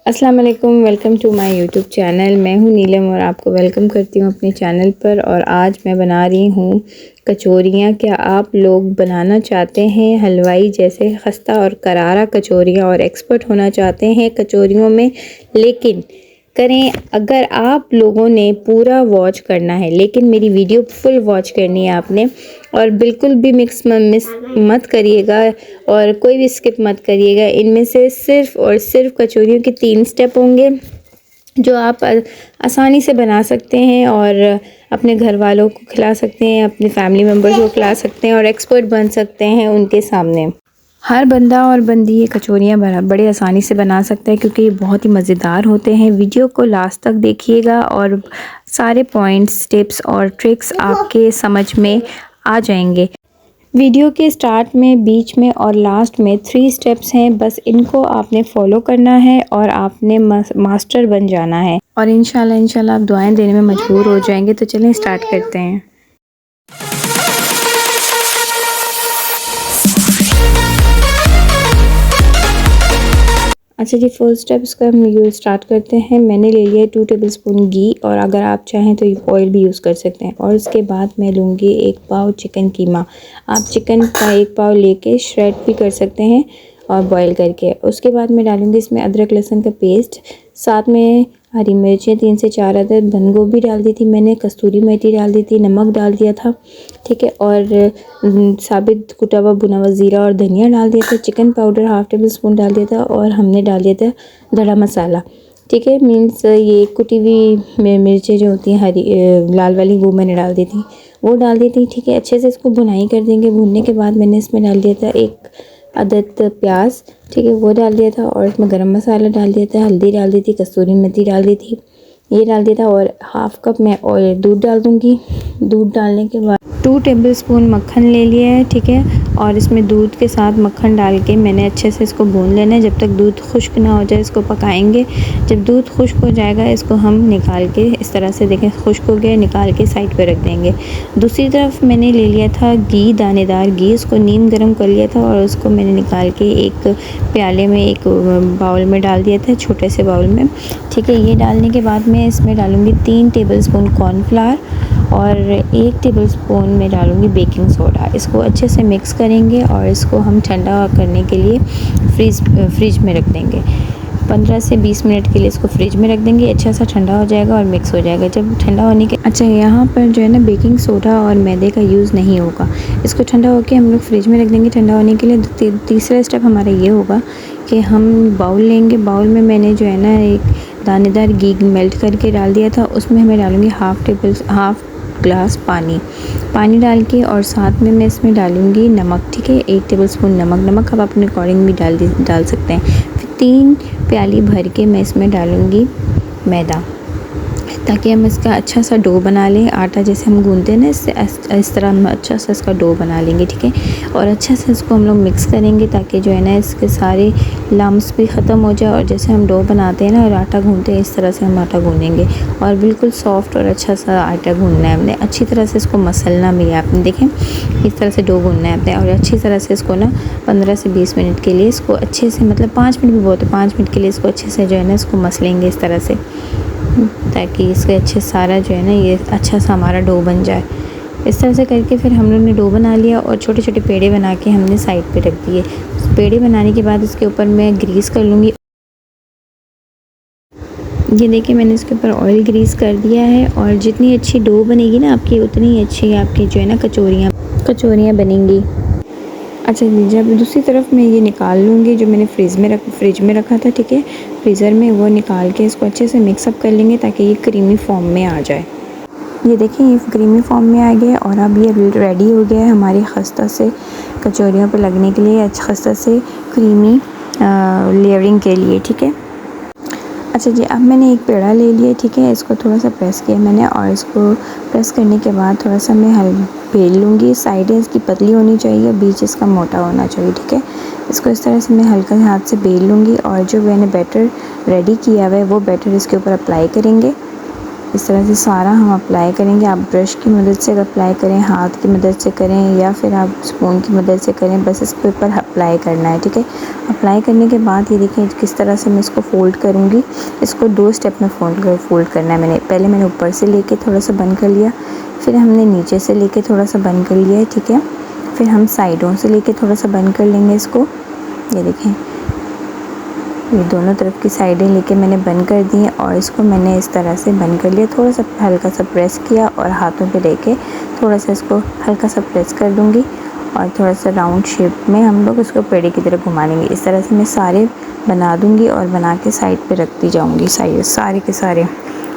अस्सलाम वालेकुम, welcome to my YouTube channel. मैं हूं नीलम और आपको वेलकम करती हूं अपने चैनल पर। और आज मैं बना रही हूं कचौरियाँ। क्या आप लोग बनाना चाहते हैं हलवाई जैसे खस्ता और करारा कचौरियाँ और एक्सपर्ट होना चाहते हैं कचौरियों में, लेकिन करें अगर आप लोगों ने पूरा वॉच करना है, लेकिन मेरी वीडियो फुल वॉच करनी है आपने, और बिल्कुल भी मिस मत करिएगा और कोई भी स्किप मत करिएगा। इनमें से सिर्फ़ और सिर्फ कचौरियों के 3 स्टेप होंगे जो आप आसानी से बना सकते हैं और अपने घर वालों को खिला सकते हैं, अपने फैमिली मेम्बर्स को खिला सकते हैं और एक्सपर्ट बन सकते हैं उनके सामने। हर बंदा और बंदी ये कचौरियाँ बड़े आसानी से बना सकता है क्योंकि ये बहुत ही मज़ेदार होते हैं। वीडियो को लास्ट तक देखिएगा और सारे पॉइंट्स, टिप्स और ट्रिक्स आपके समझ में आ जाएंगे। वीडियो के स्टार्ट में, बीच में और लास्ट में 3 स्टेप्स हैं, बस इनको आपने फॉलो करना है और आपने मास्टर बन जाना है और इंशाल्लाह आप दुआएं देने में मजबूर हो जाएंगे। तो चलें स्टार्ट करते हैं। अच्छा जी, फर्स्ट स्टेप इसका हम यूज़ स्टार्ट करते हैं। मैंने ले लिया 2 टेबलस्पून घी और अगर आप चाहें तो ऑयल भी यूज़ कर सकते हैं। और उसके बाद मैं लूँगी 1 पाव चिकन कीमा। आप चिकन का 1 पाव लेके श्रेड भी कर सकते हैं और बॉईल करके। उसके बाद मैं डालूँगी इसमें अदरक लहसुन का पेस्ट, साथ में हरी मिर्चें 3 से 4 अदद, बंद गोभी डाल दी थी मैंने, कस्तूरी मेथी डाल दी थी, नमक डाल दिया था, ठीक है। और साबित कुटा हुआ भुना हुआ ज़ीरा और धनिया डाल दिया था। Chicken powder half table spoon डाल दिया था और हमने डाल दिया था धड़ा मसाला, ठीक है। मीन्स ये कुटी हुई मिर्चें जो होती हैं हरी लाल वाली, वो मैंने डाल दी थी, वो डाल दी थी, ठीक है। अच्छे से इसको भुनाई कर देंगे। भुनने के बाद मैंने इसमें डाल दिया था 1 अदद प्याज, ठीक है, वो डाल दिया था। और इसमें गरम मसाला डाल दिया था, हल्दी डाल दी थी, कस्तूरी मेथी डाल दी थी, ये डाल दिया था। और हाफ़ कप मैं और दूध डाल दूँगी। दूध डालने के बाद 2 टेबलस्पून मक्खन ले लिया है, ठीक है। और इसमें दूध के साथ मक्खन डाल के मैंने अच्छे से इसको भून लेना है जब तक दूध खुश्क ना हो जाए। इसको पकाएंगे। जब दूध खुश्क हो जाएगा इसको हम निकाल के इस तरह से, देखें खुश्क हो गया, निकाल के साइड पे रख देंगे। दूसरी तरफ मैंने ले लिया था घी, दानेदार घी, उसको नीम गर्म कर लिया था और उसको मैंने निकाल के एक प्याले में, एक बाउल में डाल दिया था, छोटे से बाउल में, ठीक है। ये डालने के बाद मैं इसमें डालूँगी 3 टेबलस्पून कॉर्नफ्लावर और 1 टेबलस्पून में डालूँगी बेकिंग सोडा। इसको अच्छे से मिक्स करेंगे और इसको हम ठंडा करने के लिए फ्रिज में रख देंगे। 15 से 20 मिनट के लिए इसको फ्रिज में रख देंगे। अच्छा सा ठंडा हो जाएगा और मिक्स हो जाएगा। जब ठंडा होने के, अच्छा यहाँ पर जो है ना बेकिंग सोडा और मैदे का यूज़ नहीं होगा। इसको ठंडा होकर हम लोग फ्रिज में रख देंगे ठंडा होने के लिए। तीसरा स्टेप हमारा ये होगा कि हम बाउल लेंगे। बाउल में मैंने जो है ना एक दानेदार घी मेल्ट करके डाल दिया था, उसमें मैं डालूँगी हाफ़ ग्लास पानी डाल के, और साथ में मैं इसमें डालूँगी नमक, ठीक है, 1 टेबलस्पून नमक आप अपने अकॉर्डिंग भी डाल सकते हैं। फिर 3 प्याली भर के मैं इसमें डालूँगी मैदा, ताकि हम इसका अच्छा सा डो बना लें। आटा जैसे हम गूंदते हैं ना, इससे इस तरह हम अच्छा सा इसका डो बना लेंगे, ठीक है। और अच्छा से इसको हम लोग मिक्स करेंगे ताकि जो है ना इसके सारे लम्स भी ख़त्म हो जाए। और जैसे हम डो बनाते हैं ना और आटा गूंदते हैं, इस तरह से हम आटा गूंदेंगे और बिल्कुल सॉफ्ट और अच्छा सा आटा गूंदना है हमने। अच्छी तरह से इसको मसलना भी है आपने, देखें इस तरह से डो गूंदना है आपने। और अच्छी तरह से इसको ना 15 से 20 मिनट के लिए इसको अच्छे से, मतलब 5 मिनट भी बहुत है, 5 मिनट के लिए इसको अच्छे से जो है ना इसको मसलेंगे इस तरह से, ताकि इसके अच्छे सारा जो है ना ये अच्छा सा हमारा डो बन जाए। इस तरह से करके फिर हम लोग ने डो बना लिया और छोटे छोटे पेड़े बना के हमने साइड पे रख दिए। पेड़े बनाने के बाद इसके ऊपर मैं ग्रीस कर लूँगी। ये देखिए मैंने इसके ऊपर ऑयल ग्रीस कर दिया है। और जितनी अच्छी डो बनेगी ना आपकी, उतनी ही अच्छी आपकी जो है ना कचौरियाँ बनेंगी। अच्छा जी, जब दूसरी तरफ मैं ये निकाल लूँगी जो मैंने फ्रिज में रखा था, ठीक है, फ्रीज़र में, वो निकाल के इसको अच्छे से मिक्सअप कर लेंगे ताकि ये क्रीमी फॉर्म में आ जाए। ये देखिए ये क्रीमी फॉर्म में आ गया और अब ये रेडी हो गया है हमारी खस्ता से कचौरियों पर लगने के लिए, खस्ता से क्रीमी लेयरिंग के लिए, ठीक है। अच्छा जी, अब मैंने एक पेड़ा ले लिया, ठीक है, इसको थोड़ा सा प्रेस किया मैंने और इसको प्रेस करने के बाद थोड़ा सा मैं बेल लूँगी। साइडें इसकी पतली होनी चाहिए, बीच इसका मोटा होना चाहिए, ठीक है। इसको इस तरह से मैं हल्का हाथ से बेल लूँगी और जो मैंने बैटर रेडी किया हुआ है वो बैटर इसके ऊपर अप्लाई करेंगे। इस तरह से सारा हम अप्लाई करेंगे। आप ब्रश की मदद से अप्लाई करें, हाथ की मदद से करें या फिर आप स्पून की मदद से करें, बस इसके ऊपर अप्लाई करना है, ठीक है। अप्लाई करने के बाद ये देखें किस तरह से मैं इसको फ़ोल्ड करूँगी। इसको 2 स्टेप में फ़ोल्ड करना है। पहले मैंने ऊपर से लेके थोड़ा सा बंद कर लिया, फिर हमने नीचे से लेके थोड़ा सा बंद कर लिया है, ठीक है। फिर हम साइडों से लेके थोड़ा सा बंद कर लेंगे इसको। ये देखें, ये दोनों तरफ की साइडें लेके मैंने बंद कर दी हैं और इसको मैंने इस तरह से बंद कर लिया। थोड़ा सा हल्का सा प्रेस किया और हाथों पे लेके थोड़ा सा इसको हल्का सा प्रेस कर दूँगी और थोड़ा सा राउंड शेप में हम लोग इसको पेड़े की तरह घुमा लेंगे। इस तरह से मैं सारे बना दूँगी और बना के साइड पे रखती जाऊँगी सारे के सारे।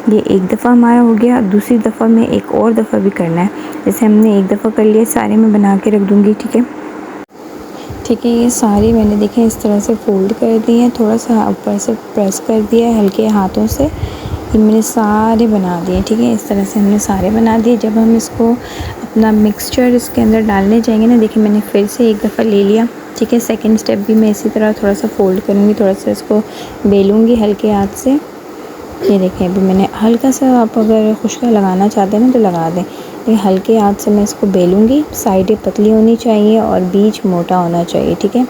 ये एक दफ़ा हमारा हो गया। दूसरी दफ़ा में एक और दफ़ा भी करना है। जैसे हमने एक दफ़ा कर लिया, सारे में बना के रख दूँगी, ठीक है। ठीक है, ये सारे मैंने देखें इस तरह से फ़ोल्ड कर दिए हैं, थोड़ा सा ऊपर से प्रेस कर दिया है हल्के हाथों से। ये मैंने सारे बना दिए, ठीक है। इस तरह से हमने सारे बना दिए। जब हम इसको अपना मिक्सचर इसके अंदर डालने जाएंगे ना, देखिए मैंने फिर से एक दफ़ा ले लिया, ठीक है। सेकंड स्टेप भी मैं इसी तरह थोड़ा सा फ़ोल्ड करूँगी, थोड़ा सा इसको बेलूँगी हल्के हाथ से। ये देखें अभी मैंने हल्का सा, आप अगर खुशका लगाना चाहते हैं ना तो लगा दें। ये हल्के हाथ से मैं इसको बेलूँगी। साइडें पतली होनी चाहिए और बीच मोटा होना चाहिए, ठीक है।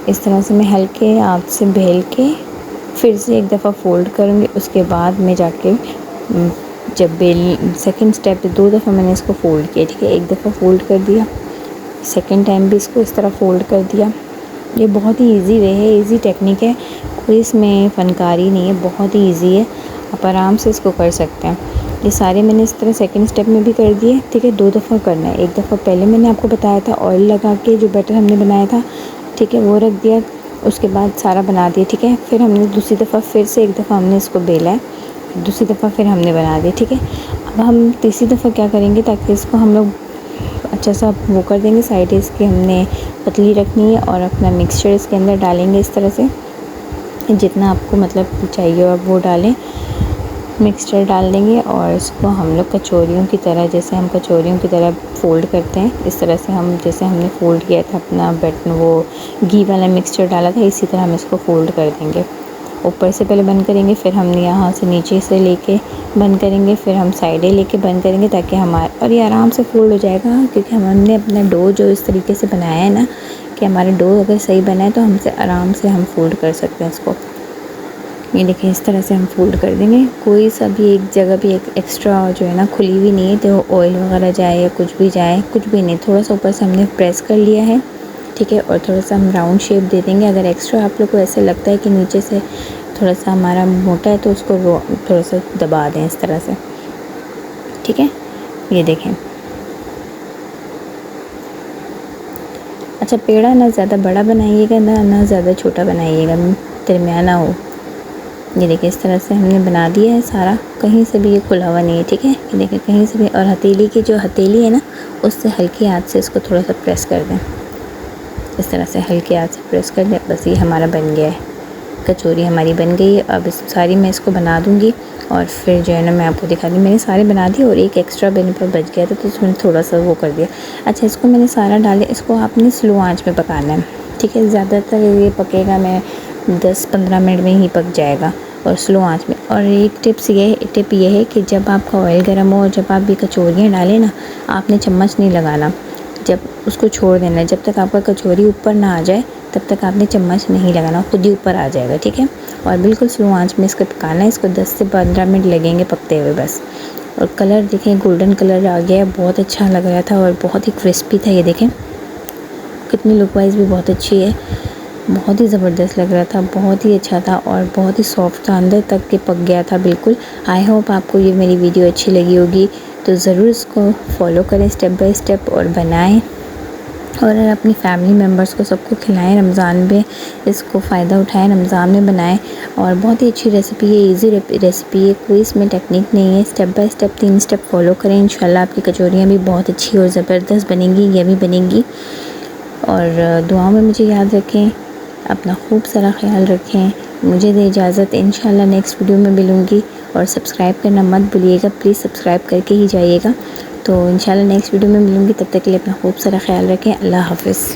इस तरह से मैं हल्के हाथ से बेल के फिर से एक दफ़ा फ़ोल्ड करूँगी। उसके बाद मैं जाके जब सेकंड स्टेप पे 2 दफ़ा मैंने इसको फ़ोल्ड किया, ठीक है। एक दफ़ा फ़ोल्ड कर दिया, सेकंड टाइम भी इसको इस तरह फ़ोल्ड कर दिया। ये बहुत ही इजी वे है, इजी टेक्निक है, कोई इसमें फ़नकारी नहीं है, बहुत ही इजी है, आप आराम से इसको कर सकते हैं। ये सारे मैंने इस तरह सेकंड स्टेप में भी कर दिए, ठीक है। 2 दफ़ा करना है। एक दफ़ा पहले मैंने आपको बताया था ऑयल लगा के जो बैटर हमने बनाया था, ठीक है, वो रख दिया। उसके बाद सारा बना दिया, ठीक है। फिर हमने दूसरी दफ़ा फिर से एक दफ़ा हमने इसको बेला है, दूसरी दफ़ा फिर हमने बना दिया, ठीक है। अब हम तीसरी दफ़ा क्या करेंगे, ताकि इसको हम लोग अच्छा सा वो कर देंगे, साइड इसकी हमने पतली रखनी है और अपना मिक्सचर इसके अंदर डालेंगे। इस तरह से जितना आपको मतलब चाहिए आप वो डालें, मिक्सचर डाल देंगे और इसको हम लोग कचौरियों की तरह, जैसे हम कचौरियों की तरह फ़ोल्ड करते हैं, इस तरह से हम जैसे हमने फ़ोल्ड किया था अपना वो घी वाला मिक्सचर डाला था, इसी तरह हम इसको फ़ोल्ड कर देंगे। ऊपर से पहले बंद करेंगे, फिर हम यहाँ से नीचे से लेके बंद करेंगे, फिर हम साइडें लेके बंद करेंगे, ताकि और ये आराम से फ़ोल्ड हो जाएगा, क्योंकि हमने अपना डो जो इस तरीके से बनाया है ना, कि हमारा डो अगर सही बना है तो हमसे आराम से हम फ़ोल्ड कर सकते हैं इसको। ये देखिए इस तरह से हम फ़ोल्ड कर देंगे। कोई सा भी एक जगह भी एक एक्स्ट्रा जो है ना खुली हुई नहीं है, तो ऑयल वगैरह जाए या कुछ भी जाए, कुछ भी नहीं। थोड़ा सा ऊपर से हमने प्रेस कर लिया है, ठीक है। और थोड़ा सा हम राउंड शेप दे देंगे। अगर एक्स्ट्रा आप लोग को ऐसे लगता है कि नीचे से थोड़ा सा हमारा मोटा है, तो उसको थोड़ा सा दबा दें इस तरह से, ठीक है। ये देखें, अच्छा पेड़ा ना ज़्यादा बड़ा बनाइएगा, ना ज़्यादा छोटा बनाइएगा, दरमियाना हो। ये देखिए इस तरह से हमने बना दिया है सारा, कहीं से भी ये खुला हुआ नहीं है, ठीक है। ये देखिए कहीं से भी, और हथेली की जो हथेली है ना, उससे हल्के हाथ से इसको थोड़ा सा प्रेस कर दें, इस तरह से हल्के हाथ से प्रेस कर दें। बस ये हमारा बन गया है, कचौरी हमारी बन गई है। अब इस सारी मैं इसको बना दूँगी और फिर जो है ना मैं आपको दिखा दी। मैंने सारे बना दिए और एक एक्स्ट्रा मेरे पास बच गया था, तो उसमें थोड़ा सा वो कर दिया। अच्छा इसको मैंने सारा डाले, इसको आपने स्लो आँच में पकाना है, ठीक है। ज़्यादातर ये पकेगा, मैं 10-15 मिनट में ही पक जाएगा, और स्लो आंच में। और एक टिप ये है कि जब आपका ऑयल गर्म हो और जब आप भी कचौरियाँ डालें ना, आपने चम्मच नहीं लगाना, जब उसको छोड़ देना है। जब तक आपका कचौरी ऊपर ना आ जाए तब तक आपने चम्मच नहीं लगाना, खुद ही ऊपर आ जाएगा, ठीक है। और बिल्कुल स्लो आंच में इसको पकाना है। इसको 10 से 15 मिनट लगेंगे पकते हुए बस। और कलर देखें गोल्डन कलर आ गया है, बहुत अच्छा लग रहा था और बहुत ही क्रिस्पी था। ये देखें कितनी लुक वाइज भी बहुत अच्छी है, बहुत ही ज़बरदस्त लग रहा था, बहुत ही अच्छा था और बहुत ही सॉफ्ट था, अंदर तक के पक गया था बिल्कुल। आई होप आपको ये मेरी वीडियो अच्छी लगी होगी, तो ज़रूर इसको फॉलो करें स्टेप बाय स्टेप और बनाएं, और अपनी फैमिली मेम्बर्स को सबको खिलाएं। रमज़ान में इसको फ़ायदा उठाएं, रमज़ान में बनाएं। और बहुत ही अच्छी रेसिपी है, इजी रेसिपी है, कोई इसमें टेक्निक नहीं है। Step by step 3 step follow करें, इंशाल्लाह आपकी कचौरियाँ भी बहुत अच्छी और ज़बरदस्त बनेंगी, यम्मी बनेंगी। और दुआओं में मुझे याद रखें, अपना खूब सारा ख्याल रखें। मुझे दे इजाज़त, इंशाल्लाह नेक्स्ट वीडियो में मिलूँगी। और सब्सक्राइब करना मत भूलिएगा, प्लीज़ सब्सक्राइब करके ही जाइएगा। तो इंशाल्लाह नेक्स्ट वीडियो में मिलूँगी, तब तक के लिए अपना खूब सारा ख्याल रखें। अल्लाह हाफ़िज़।